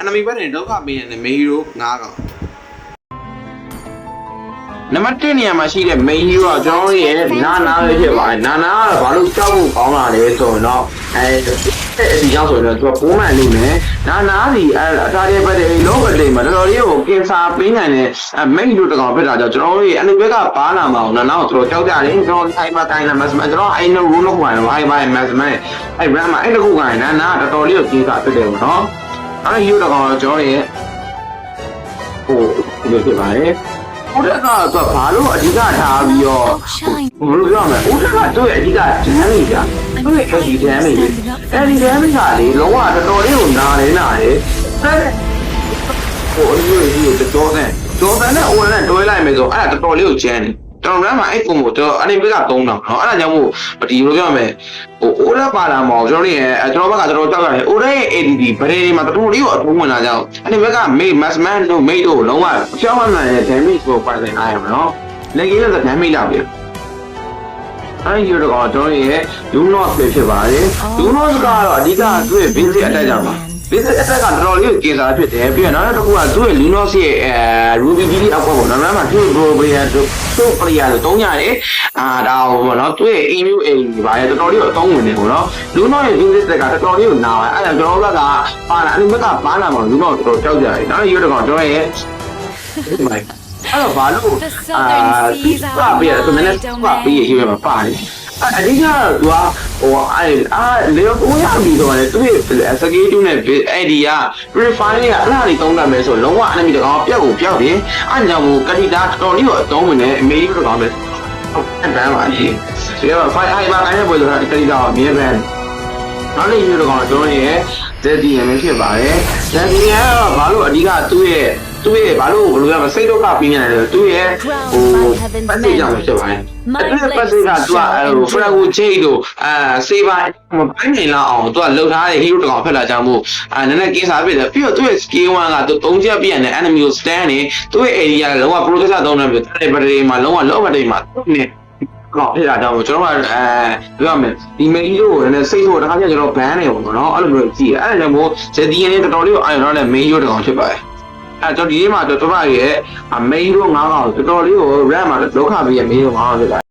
enemy ဘက်နဲ့ဒုက္ခပေးနေတဲ့ main hero 9ကောင်နံပါတ်1နေရာမှာရှိတဲ့ main hero ကကျွန်တော်တို့ရဲ့နာနာလေးဖြစ်ပါတယ်နာနာကတော့ဘာလို့ကြောက်ဖို့ကောင်းလာလဲဆိုရင်တော့ဒီကြောင့်ဆိုရင်တော့သူကပိုးမှန်လို့နဲ့နာနာစီအထားတဲ့ဘက်တွေလောကလေးမှာတော်တော်လေးကိုကင်ဆာပေးနိုင်တဲ့ main hero တကောင်ဖြစ်တာကြောင့်ကျွန်တော်တို့ရဲ့အလူဘက်ကပါလာမှာအောင်နာနာကိုကျွန်တော်ကြောက်ကြတယ်ကျွန်တော်အိမ်မှာတိုင်းလာမစမကျွန်တော်အိမ်နဲ့ rule လောက်ပါတော့အိမ်မှာမစမအဲ့ brand မှာအဲ့တခုကနာနာတော်တော်လေးကိုကင်ဆာဖြစ်တယ်ပေါ့နော်အဲ့ hero တကောင်ကကျွန်တော်ရဲ့ဟိုဒီလိုဖြစ်ပါတယ်ဥဒကတော့ဘာလို့အဓိကထားပြီးတော့ဘယ်လိုပြောမလဲဥဒကတို့ရဲ့အဓိကဒဏ်လေးကြာတို့ရဲ့အဲဒီဒဏ်လေးအဲဒီဒဏ်လေးကလေလုံးဝတော်တော်လေးကိုနားတယ်ဟိုအမျိုးကြီးတော်တဲ့နဲ့အိုနဲ့တွဲလိုက်မယ်ဆိုအဲ့ဒါတော်တော်လေးကိုကျန်းတယ်တော်တော်များအဲ့ပုံကိုတော့အနေဘက်က3000နော်အဲ့ဒါကြောင့်မို့ဒီလိုပြောမယ်ဟိုအိုရက်ပါလာမအောင်ကျွန်တော်ရဲ့ကျွန်တော်ဘက်ကတော်တော်ကြောက်ရတယ်အိုရက်ရဲ့ ADD ဗရေတွေမှာတော်တော်လေးကိုအထုံးဝင်လာကြအောင်အနေဘက်က Massman တို့ Mate တို့လုံးဝဖြောင်းမှန်တဲ့ damage ကိုပိုင်ဆိုင်နိုင်ရမှာနော်လက်ကြီးလည်း damage လောက်ပြီအဲ့ဒီတော့ကျွန်တော်ရဲ့ Lunos ပဲဖြစ်ပါတယ် Lunos ကတော့အဓိကသူ့ရဲ့ basic attack ကြောင့်ပါbasic attack ကတော်တော်လေးကိုကင်စားဖြစ်တယ်ပြီးတော့နောက်တစ်ခုကသူ့ရဲ့ Lunos ရဲ့Ruby BD အောက်ပေါ့နော်နောက်မှာသူ့ Pro Player တို့player လို့တုံးရတယ်ဒါဟိုပေါ့နော်သူ့ရဲ့ emu အိမ်ဒီပါရဲ့တော်တော်လေးကိုအသုံးဝင်နေပေါ့နော် Lunos ရဲ့ basic attack ကတော်တော်လေးကိုနာပါတယ်အဲ့ဒါကျွန်တော်တို့ကပါလာအနိမကပါလာမှာ Lunos တော်တော်ကြောက်ကြတယ်နောက်ရွေးတော့ကျွန်တော်ရဲ့အဲ့တော့ဘာလို့ပါပြရတယ်မနေ့ကပြည့်ရေးမှာပါတယ်အဓိကတော့သူကဟိုလေကိုရပြီဆိုတော့သူ့ရဲ့စကေးတူးနဲ့အဲ့ဒီက refine ကအဲ့ဒါတွေသုံးတတ်မယ်ဆိုလုံးဝ enemy တကောင်ပြက်ကိုပြောက်တယ်အဲ့ကြောင့်မို့ကတိတာတော်တော်လေးကိုအသုံးဝင်တယ်အမေကြီးတကောင်ပဲအဲ့ဘန်းပါကြီးဒီက5 i ပါအဲ့ပွဲဆိုတာကတိတာမြဲပဲနောက်လေးမျိုးတကောင်ကျွန်တော်ရဲ့ ZDM ဖြစ်ပါတယ် ZDM ကဘာလို့အဓိကသူ့ရဲ့ဘာလို့ဘယ်လိုရမစိတ်ဒုက္ခပြီးနေတယ်သူ့ရဲ့ဟိုပတ်စိတ်ကြောင့်ဖြစ်ပါတယ်အဲ့ဒီပတ်စိတ်ကသူကဖရာဂိုချိတ်တို့စေးပါမပိုင်းနိုင်လောက်အောင်သူကလှုပ်ထားတဲ့ hero တကောင်ဖက်လာကြမှုနည်းနည်းကင်းစားဖြစ်တယ်ပြီးတော့သူ့ရဲ့ skill 1ကသူ3ချက်ပြည့်တဲ့ enemy ကို stand နေသူ့ရဲ့ area ကလုံးဝ processor သုံးတယ်ပြီးတဲ့ battery မှာလုံးဝ low battery မှာသူ့နဲ့ကောဖြစ်တာကြောင့်ကျွန်တော်ကပြောရမယ်ဒီ main hero ကိုလည်းစိတ်ဆိုတခါကျကျွန်တော် ban နေပေါ့နော်အဲ့လိုမျိုးကြည့်အဲ့ဒါကြောင့်မို့ ZDN နဲ့တော်တော်လေးကိုအာရုံတော့လည်း main hero တကောင်ဖြစ်ပါတယ်အဲ့တော့ဒီနေ့မှာတော့ကျွန်မရဲ့ main hero 9ကောင်တော်တော်လေးကို RAM မှာလောက်ခပြီးရဲ့ main hero 9ကောင်ဖြစ်ပါတယ်